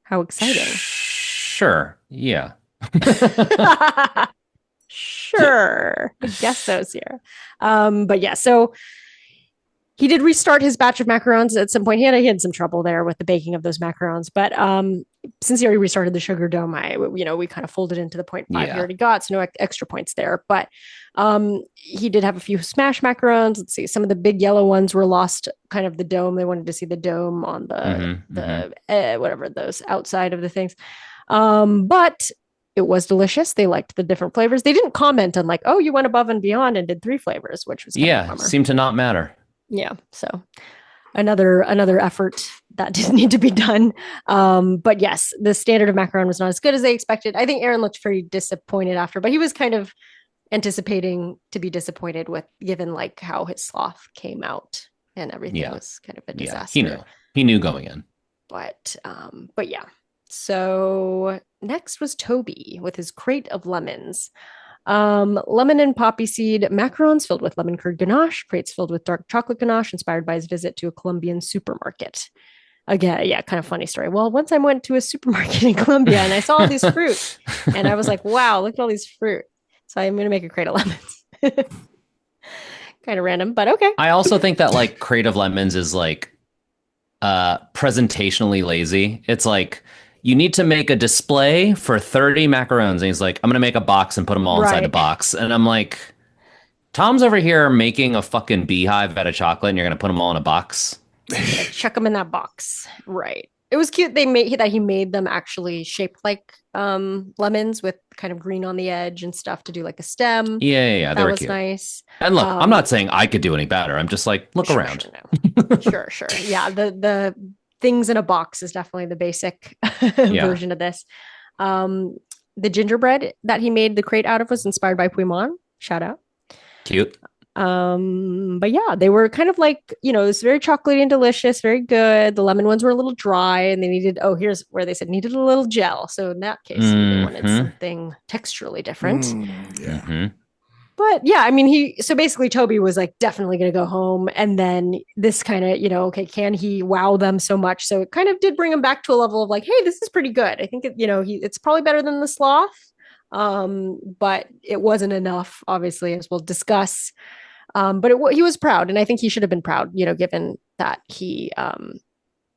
How exciting. Sure. Yeah. Sure. I guess so, Sierra. But yeah, so he did restart his batch of macarons at some point. He had some trouble there with the baking of those macarons, but since he already restarted the sugar dome, we kind of folded into the 0.5 he already got, so no extra points there. But he did have a few smash macarons. Let's see, some of the big yellow ones were lost kind of the dome. They wanted to see the dome on whatever those outside of the things. But it was delicious. They liked the different flavors. They didn't comment on like, oh, you went above and beyond and did 3 flavors, which was kind of a bummer. Seemed to not matter. Yeah, so another effort that didn't need to be done. But yes, the standard of macaron was not as good as they expected. I think Aaron looked pretty disappointed after, but he was kind of anticipating to be disappointed with given like how his sloth came out and everything was kind of a disaster. Yeah, he knew going in. But yeah. So next was Toby with his crate of lemons. Lemon and poppy seed macarons filled with lemon curd ganache, crates filled with dark chocolate ganache, inspired by his visit to a Colombian supermarket. Again, yeah, kind of funny story. Well, once I went to a supermarket in Colombia and I saw all these fruit, and I was like, wow, look at all these fruit. So I'm going to make a crate of lemons. Kind of random, but okay. I also think that like crate of lemons is like presentationally lazy. It's like, you need to make a display for 30 macarons. And he's like, I'm going to make a box and put them all inside the box. And I'm like, Tom's over here making a fucking beehive out of chocolate and you're going to put them all in a box. Chuck them in that box. Right. It was cute. He made them actually shaped like lemons with kind of green on the edge and stuff to do like a stem. Yeah. That was cute. Nice. And look, I'm not saying I could do any better. I'm just like, look around. Sure. Yeah. The things in a box is definitely the basic version of this. The gingerbread that he made the crate out of was inspired by Puimon. Shout out. Cute. But yeah, they were kind of like, it was very chocolatey and delicious, very good. The lemon ones were a little dry and they needed, here's where they said needed a little gel. So in that case, they wanted something texturally different. But yeah, I mean, so basically Toby was like definitely going to go home. And then this kind of, okay, can he wow them so much? So it kind of did bring him back to a level of like, hey, this is pretty good. I think, it's probably better than the sloth. But it wasn't enough, obviously, as we'll discuss. But he was proud. And I think he should have been proud, given that he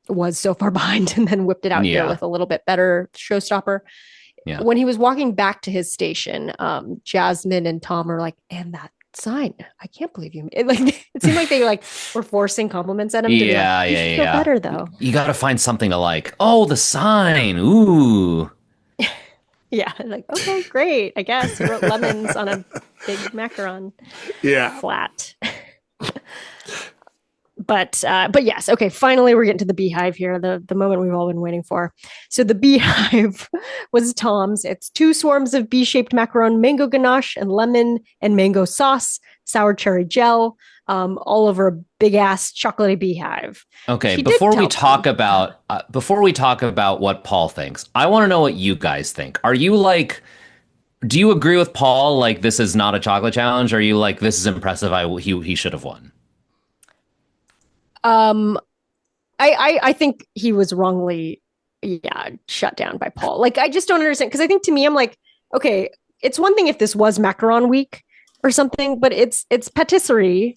was so far behind and then whipped it out here with a little bit better showstopper. Yeah. When he was walking back to his station, Jasmine and Tom are like, and that sign, I can't believe you. It seemed like they were forcing compliments at him. To be like, you feel better though. You got to find something to like. Oh, the sign. Ooh. Yeah, like okay, great. I guess you wrote lemons on a big macaron. Yeah, flat. But yes, okay, finally we're getting to the beehive here, the moment we've all been waiting for. So the beehive was Tom's. It's 2 swarms of bee-shaped macaron, mango ganache, and lemon and mango sauce, sour cherry gel, all over a big-ass chocolatey beehive. Okay, before we talk about what Paul thinks, I want to know what you guys think. Are you like, do you agree with Paul, like this is not a chocolate challenge? Or are you like, this is impressive, he should have won? I think he was wrongly, shut down by Paul. Like, I just don't understand. Cause I think to me, I'm like, okay, it's one thing if this was macaron week or something, but it's patisserie,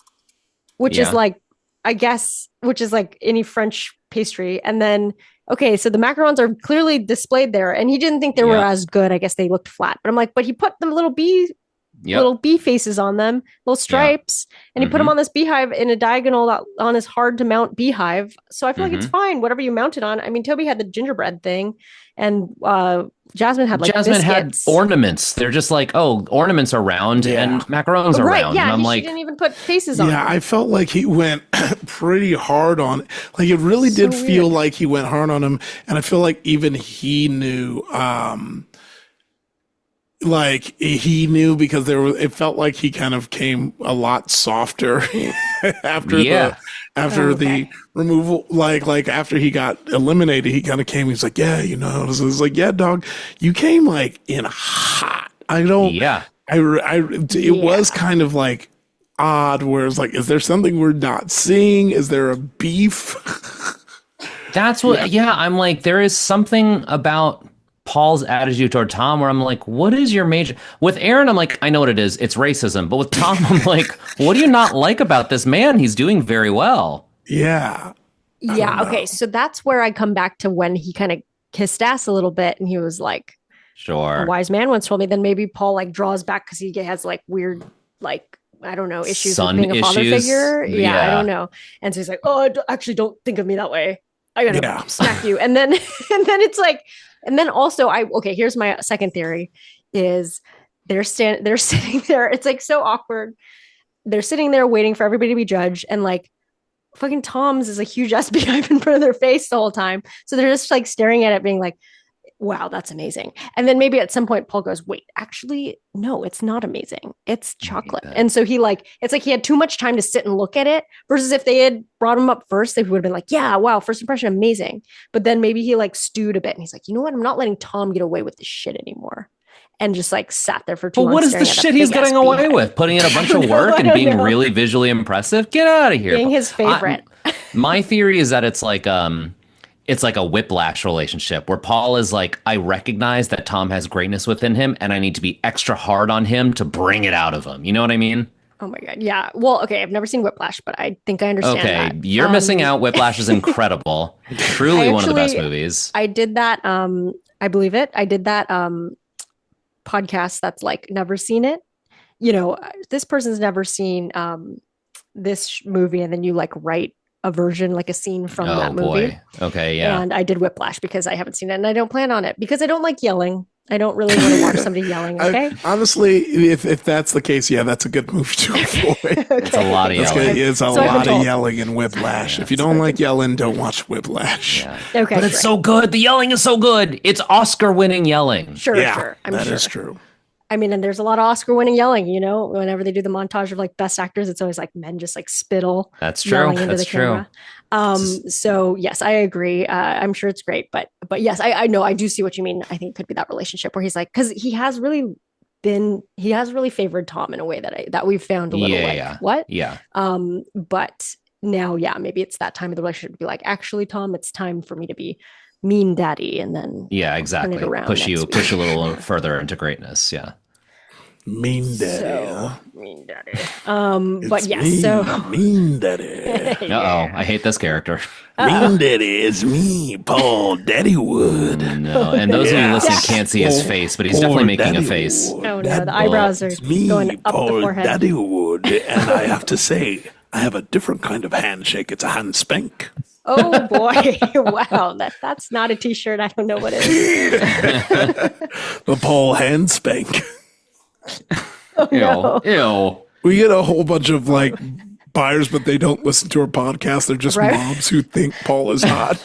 which is like, I guess, which is like any French pastry. And then, okay, so the macarons are clearly displayed there and he didn't think they were as good. I guess they looked flat, but I'm like, but he put the little bee faces on them, little stripes, and he put them on this beehive in a diagonal on his hard to mount beehive. So I feel like it's fine, whatever you mount it on. I mean, Toby had the gingerbread thing, and Jasmine had had ornaments. They're just like, ornaments are round and macarons are round. Yeah, and I'm she didn't even put faces on. Yeah, I felt like he went pretty hard on. Like it really did feel like he went hard on him, and I feel like even he knew. Like he knew because it felt like he kind of came a lot softer after the removal. Like after he got eliminated, he kind of came. He's like, it's like, yeah, dog, you came like in hot. It was kind of like, odd where it's like, is there something we're not seeing? Is there a beef? That's what, yeah, I'm like, there is something about Paul's attitude toward Tom where I'm like, what is your major? With Aaron, I'm like, I know what it is. It's racism. But with Tom, I'm like, what do you not like about this man? He's doing very well. Yeah. Yeah. Okay. So that's where I come back to when he kind of kissed ass a little bit and he was like, Sure. a wise man once told me, then maybe Paul like draws back because he has like weird, like, I don't know, issues Son with being a father issues? figure. Yeah, I Yeah. don't know. And so he's like, oh, actually don't think of me that way. I gotta Yeah. smack you. And then, and then it's like, and then also okay, here's my second theory is they're sitting there. It's like so awkward. They're sitting there waiting for everybody to be judged. And like fucking Tom's is a huge ass beehive in front of their face the whole time. So they're just like staring at it being like, wow, that's amazing. And then maybe at some point Paul goes, wait, actually, no, it's not amazing. It's chocolate. And so he like, it's like he had too much time to sit and look at it versus if they had brought him up first, they would have been like, yeah, wow, first impression, amazing. But then maybe he like stewed a bit and he's like, you know what? I'm not letting Tom get away with this shit anymore. And just like sat there for 2 months. But what is the shit he's getting away with? Putting in a bunch of work and being really visually impressive? Get out of here. Being his favorite. My theory is that it's like a whiplash relationship where Paul is like, I recognize that Tom has greatness within him and I need to be extra hard on him to bring it out of him. You know what I mean? Oh my God. Yeah. Well, okay. I've never seen Whiplash, but I think I understand that. Okay. You're missing out. Whiplash is incredible. Truly one of the best movies. I did that. I believe it. I did that podcast that's like never seen it. You know, this person's never seen this movie and then you like write a version, like a scene from that movie. Boy. Okay, yeah. And I did Whiplash because I haven't seen it and I don't plan on it because I don't like yelling. I don't really want to watch somebody yelling. Okay. Honestly, if that's the case, yeah, that's a good movie to avoid. Okay. It's a lot of yelling. It's a lot of yelling in Whiplash. Yeah, if you don't like yelling, don't watch Whiplash. Yeah. Okay. But it's so good. The yelling is so good. It's Oscar-winning yelling. Sure. That is true. I mean, and there's a lot of Oscar-winning yelling. You know, whenever they do the montage of like best actors, it's always like men just like spittle. That's true. That's true. So yes, I agree. I'm sure it's great, but yes, I know I do see what you mean. I think it could be that relationship where he's like, because he has really favored Tom in a way that we've found a little what? Yeah. But now, yeah, maybe it's that time of the relationship to be like, actually, Tom, it's time for me to be mean daddy, and then exactly push you a little further into greatness. Yeah. Mean daddy. Mean daddy. But yes, mean daddy. Uh-oh, I hate this character. Mean daddy is me, Paul Daddywood. No, and those of you listening can't see his face, but he's definitely making a face. Oh no, the eyebrows are going up Paul the forehead. Daddywood, and I have to say, I have a different kind of handshake. It's a hand spank. Oh boy! Wow, that's not a T-shirt. I don't know what it is. The Paul hand spank. Oh, no. Ew. We get a whole bunch of like buyers, but they don't listen to our podcast. They're just mobs who think Paul is hot.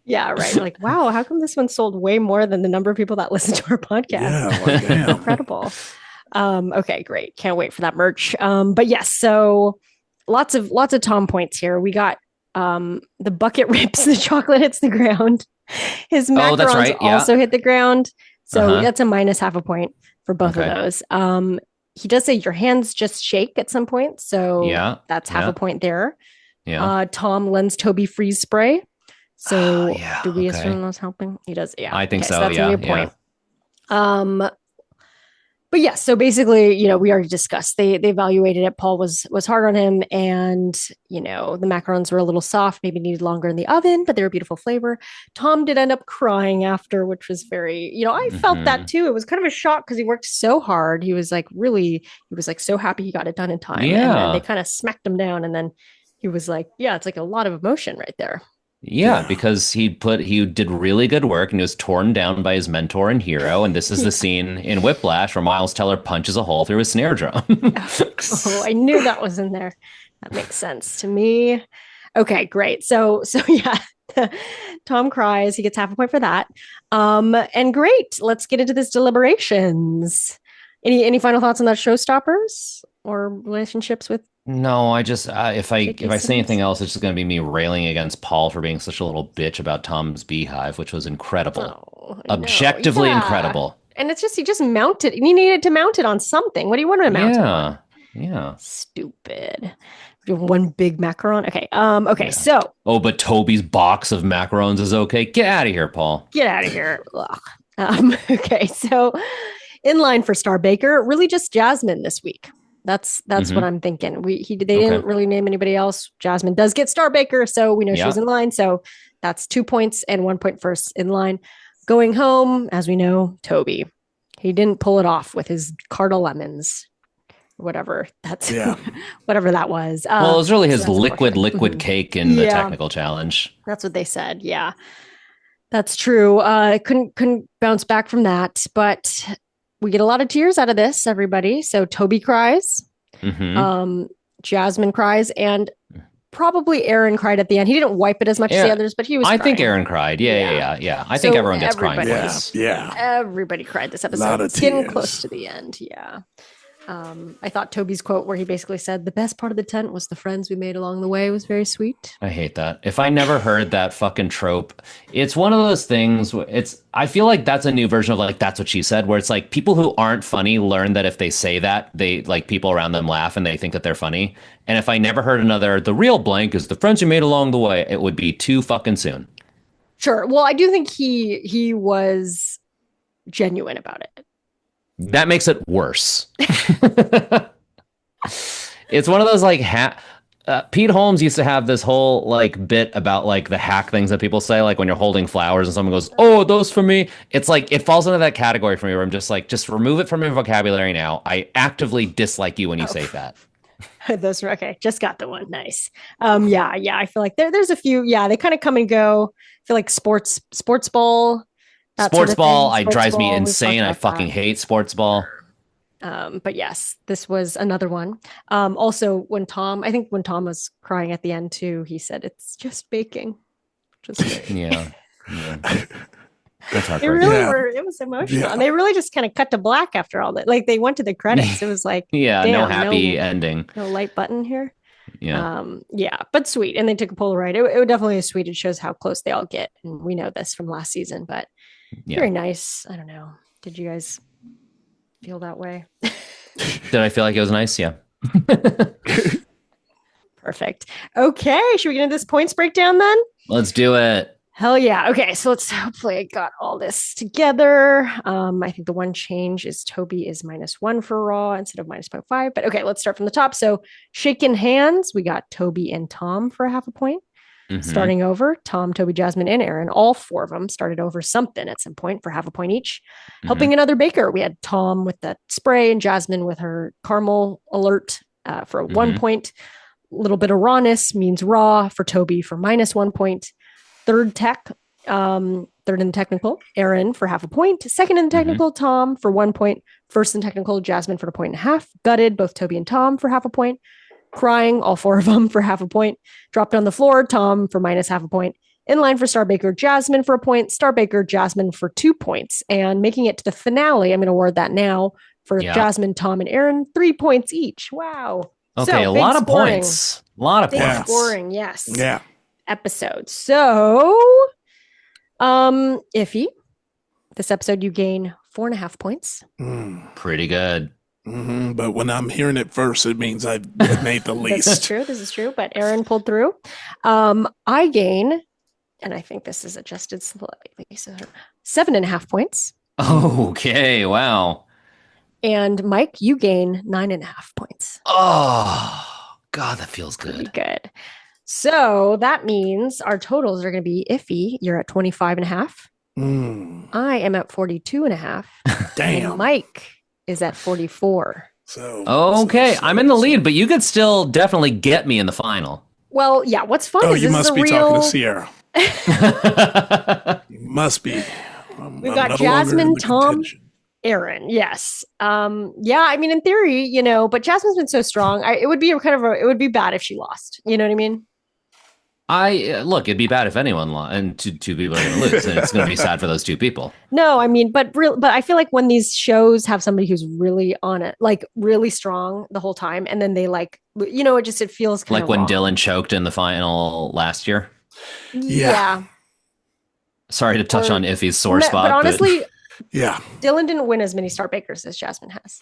Yeah, right. Like, wow, how come this one sold way more than the number of people that listen to our podcast? Yeah, like, damn. Incredible. Okay, great. Can't wait for that merch. But yes, so lots of Tom points here. We got the bucket rips, the chocolate hits the ground. His macarons also hit the ground. So that's a minus half a point for both of those. He does say your hands just shake at some point. So that's half a point there. Yeah. Tom lends Toby freeze spray. So do we assume that's helping? He does. Yeah. I think so. So that's a point. But yes, so basically, you know, we already discussed they evaluated it. Paul was hard on him, and you know, the macarons were a little soft, maybe needed longer in the oven, but they were beautiful flavor. Tom did end up crying after, which was very, you know, I felt that too. It was kind of a shock because he worked so hard. He was like so happy he got it done in time. Yeah. And then they kind of smacked him down, and then he was like, yeah, it's like a lot of emotion right there. Yeah, because he did really good work and he was torn down by his mentor and hero. And this is the scene in Whiplash where Miles Teller punches a hole through his snare drum. Oh, I knew that was in there. That makes sense to me. Okay, great. So yeah, Tom cries. He gets half a point for that. And great. Let's get into this deliberations. Any final thoughts on that, showstoppers or relationships with? No, I just if I say anything else, it's just going to be me railing against Paul for being such a little bitch about Tom's beehive, which was incredible, objectively incredible. And it's just he just mounted. He needed to mount it on something. What do you want to mount it on? Yeah. Stupid. One big macaron. Okay. Okay. Yeah. So Oh, but Toby's box of macarons is okay. Get out of here, Paul. get out of here. Okay. So in line for Star Baker, really just Jasmine this week. That's what I'm thinking. They didn't really name anybody else. Jasmine does get Star Baker, so we know she's in line. So that's 2 points and 1 point first in line. Going home, as we know, Toby. He didn't pull it off with his cart of lemons. Whatever whatever that was. Well, it was really his liquid cake in the technical challenge. That's what they said. Yeah, that's true. Couldn't bounce back from that, but we get a lot of tears out of this, everybody. So Toby cries, Jasmine cries, and probably Aaron cried at the end. He didn't wipe it as much as the others, but he was. I think Aaron cried. Yeah. I think everyone gets crying. Yeah. Everybody cried this episode. It's getting close to the end. Yeah. I thought Toby's quote where he basically said the best part of the tent was the friends we made along the way was very sweet. I hate that. If I never heard that fucking trope, it's one of those things I feel like that's a new version of like, that's what she said, where it's like people who aren't funny learn that if they say that, they like people around them laugh and they think that they're funny. And if I never heard the real blank is the friends you made along the way, it would be too fucking soon. Sure. Well, I do think he was genuine about it. That makes it worse. It's one of those like Pete Holmes used to have this whole like bit about like the hack things that people say, like when you're holding flowers and someone goes, "Oh, those for me." It's like it falls into that category for me where I'm just like, just remove it from your vocabulary now. I actively dislike you when you say that. Those are okay. Just got the one. Nice. Yeah. I feel like there's a few. Yeah, they kind of come and go. I feel like sports ball. Sports ball drives me insane. I fucking hate sports ball. But yes, this was another one. Also, when Tom was crying at the end too, he said it's just baking. Yeah. That's they really were. It was emotional, and they really just kind of cut to black after all that. Like they went to the credits. It was like, damn, no happy ending, no light button here. Yeah. But sweet. And they took a Polaroid. It definitely is sweet. It shows how close they all get, and we know this from last season. But very nice. I don't know. Did you guys feel that way? Did I feel like it was nice? Yeah. Perfect. Okay. Should we get into this points breakdown then? Let's do it. Hell yeah. Okay. So hopefully I got all this together. I think the one change is Toby is -1 for Raw instead of -0.5. But okay, let's start from the top. So shaking hands, we got Toby and Tom for 0.5 point. Starting over, Tom, Toby, Jasmine, and Aaron, all 4 of them started over something at some point for 0.5 point each. Helping another baker, we had Tom with that spray and Jasmine with her caramel alert for 1 point. A little bit of rawness means raw for Toby for -1 point. Third in the technical, Aaron for 0.5 point. Second in the technical, Tom for 1 point. First in technical, Jasmine for 1.5 points. Gutted, both Toby and Tom for 0.5 point. Crying, all 4 of them for 0.5 point. Dropped on the floor, Tom for -0.5 point. In line for Star Baker, Jasmine for 1 point. Star Baker, Jasmine for 2 points. And making it to the finale, I'm going to award that now for Jasmine, Tom, and Aaron, 3 points each. Wow. Okay, a lot of points. A lot of points. Scoring, yes. Yeah. Episode. So, Iffy, this episode you gain 4.5 points. Pretty good. But when I'm hearing it first, it means I made the least. This is true. But Aaron pulled through. I gain, and I think this is adjusted slightly, so 7.5 points. Okay, wow. And Mike, you gain 9.5 points. Oh, God, that feels good. Pretty good. So that means our totals are going to be Iffy. You're at 25.5. I am at 42.5. Damn. And Mike is at 44. Okay, I'm in the lead, but you could still definitely get me in the final. Well, yeah. What's fun is you this must is be real... talking to Sierra. You must be. We've got Jasmine, Tom, Aaron. Yes. Yeah. I mean, in theory, but Jasmine's been so strong. It would be it would be bad if she lost. You know what I mean? Look, it'd be bad if anyone lost, and two people are going to lose, and it's going to be sad for those 2 people. No, I mean, but I feel like when these shows have somebody who's really on it, like really strong the whole time, and then they it feels kind of like when wrong. Dylan choked in the final last year. Yeah. Sorry to touch on Iffy's sore spot, but honestly, yeah, Dylan didn't win as many Star Bakers as Jasmine has.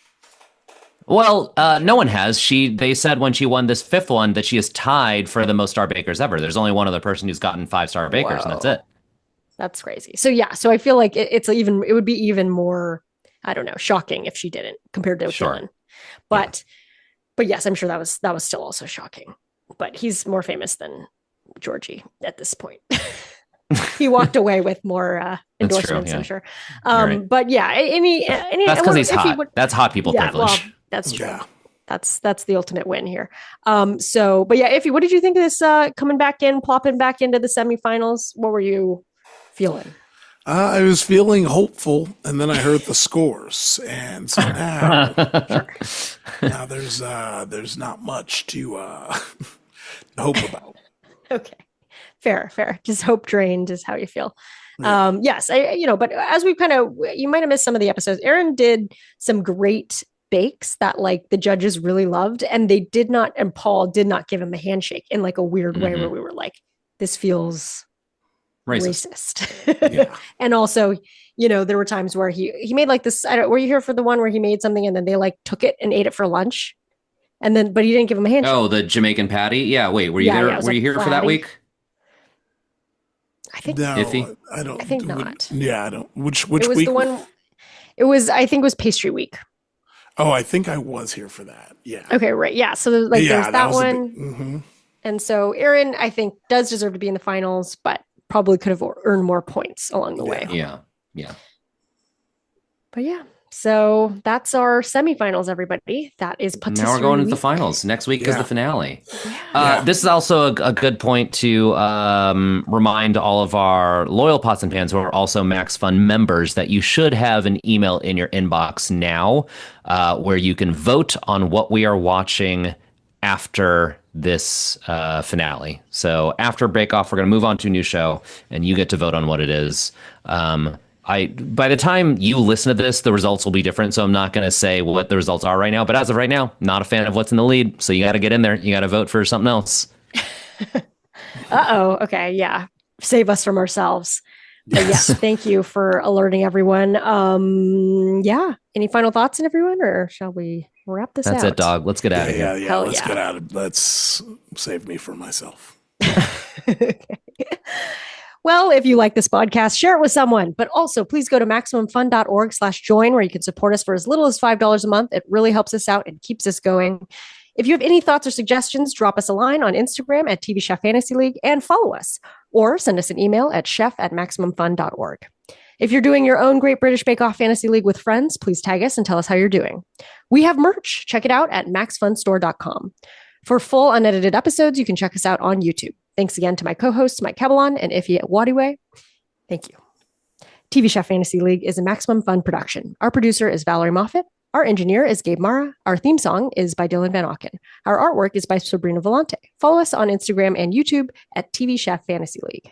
Well, no one has. They said when she won this fifth one that she is tied for the most star bakers ever. There's only one other person who's gotten 5-star bakers, and that's Whoa, it. that's crazy. So yeah, so I feel like it would be even more, I don't know, shocking if she didn't compared to Sure. Dylan. Yeah. But yes, I'm sure that was still also shocking. But he's more famous than Georgie at this point. He walked away with more That's true. endorsements, I'm Yeah. sure. You're right. Any That's because he's if he hot. would, That's hot people yeah, well, privilege. that's true. Yeah. That's the ultimate win here. But yeah, Iffy, what did you think of this coming back in, plopping back into the semifinals? What were you feeling? I was feeling hopeful, and then I heard the scores, and so now, now there's not much to hope about. Okay, fair. Just hope drained is how you feel. Yeah. Yes, but as you might have missed some of the episodes. Aaron did some great bakes that like the judges really loved, and and Paul did not give him a handshake in like a weird way where we were like, this feels racist. Yeah. And also, there were times where he made like this. Were you here for the one where he made something and then they like took it and ate it for lunch, but he didn't give him a handshake. Oh, the Jamaican patty? Yeah, wait, were you Yeah, there? yeah, it was Were you like here for that flatty. week? I think No, Iffy? I don't. I think not. Yeah, I don't. Which It was week? the one. I think it was pastry week. Oh, I think I was here for that. Yeah. Okay, right. Yeah. So there's Yeah, that was one. And so Aaron, I think, does deserve to be in the finals, but probably could have earned more points along the way. Yeah. Yeah. But yeah. So that's our semifinals, everybody. That is Patisserie Now we're going into the week. finals. Next week is Yeah. the finale. Yeah. This is also a good point to remind all of our loyal Pots and Pans who are also Max Fun members that you should have an email in your inbox now where you can vote on what we are watching after this finale. So after Break Off, we're going to move on to a new show, and you get to vote on what it is. By the time you listen to this, the results will be different. So I'm not going to say what the results are right now. But as of right now, not a fan of what's in the lead. So you got to get in there. You got to vote for something else. Uh-oh. Okay. Yeah. Save us from ourselves. But yes, thank you for alerting everyone. Yeah. Any final thoughts on everyone, or shall we wrap this out? That's it, dog. Let's get out of here. Yeah. Let's get out of. Let's save me from myself. Okay. Well, if you like this podcast, share it with someone, but also please go to MaximumFun.org/join where you can support us for as little as $5 a month. It really helps us out and keeps us going. If you have any thoughts or suggestions, drop us a line on Instagram at TV Chef Fantasy League and follow us, or send us an email at chef@MaximumFun.org. If you're doing your own Great British Bake Off Fantasy League with friends, please tag us and tell us how you're doing. We have merch. Check it out at maxfunstore.com. For full unedited episodes, you can check us out on YouTube. Thanks again to my co-hosts, Mike Cabalon and Iffy Wadiwe. Thank you. TV Chef Fantasy League is a Maximum Fun production. Our producer is Valerie Moffat. Our engineer is Gabe Mara. Our theme song is by Dylan Van Auken. Our artwork is by Sabrina Volante. Follow us on Instagram and YouTube at TV Chef Fantasy League.